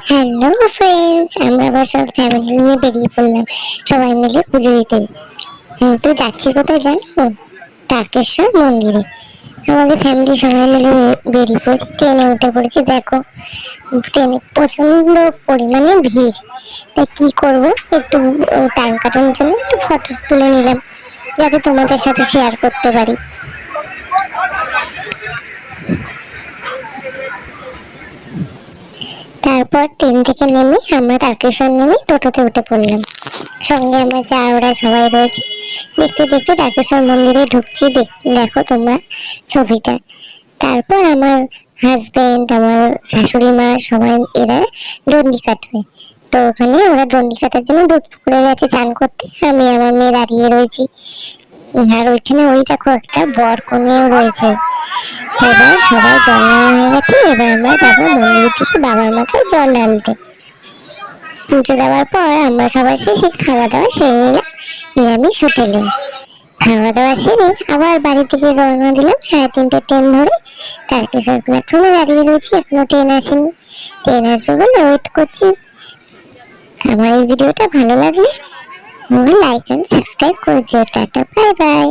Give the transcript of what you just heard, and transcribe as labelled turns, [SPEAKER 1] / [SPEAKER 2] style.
[SPEAKER 1] Hello friends, আমরা আবার সব ফ্যামিলি নিয়ে বেরিয়ে পড়লাম সবাই মিলে পুজো দিতে। তো যাচ্ছি কোথায় জানো? তারকেশ্বর মন্দিরে। আমাদের ফ্যামিলি সবাই মিলে বেরিয়ে পড়েছি, ট্রেনে উঠে পড়েছি। দেখো ট্রেনে প্রচন্ড পরিমাণে ভিড়। তাই কি করব, একটু টাইম কাটানোর জন্য একটু ফটো তুলে নিলাম, যাতে তোমাদের সাথে শেয়ার করতে পারি। তারপর ট্রেন থেকে নেমে আমরা তারকেশ্বর নেমে টোটোতে উঠে পড়লাম। সঙ্গে আমরা যা ওরা সবাই রয়েছে। দেখতে দেখতে তারকেশ্বর মন্দিরে ঢুকছি। দেখো তোমরা ছবিটা। তারপর আমার হাজবেন্ড, আমার শাশুড়ি মা সবাই এরা ডন্ডি কাটবে। তো ওখানে ওরা ডন্ডি কাটার জন্য দুধ পুকুরে গেছে চান করতে। আমি আমার মেয়ে দাঁড়িয়ে রয়েছি। আর ওইখানে ওই দেখো একটা বর কনেও রয়েছে। এবার সবাই জল নেওয়া হয়ে গেছে, এবার আমরা যাবো মন্দিরের দিকে বাবার মাথায় জল ঢালতে। পুজো দেওয়ার পর আমরা সবাই শেষে খাওয়া দাওয়া সেরে নিলাম নিরামিষ হোটেলে। খাওয়া দাওয়া সেরে আবার বাড়ি থেকে রওনা দিলাম 3:30 ট্রেন ধরে। তারকেশ্বর প্ল্যাটফর্মে দাঁড়িয়ে রয়েছি, এখনো ট্রেন আসেনি। ট্রেন আসবে বলে ওয়েট করছি। আমার এই ভিডিওটা ভালো লাগলে লাইক এন্ড সাবস্ক্রাইব করে দিও। Tata, bye bye.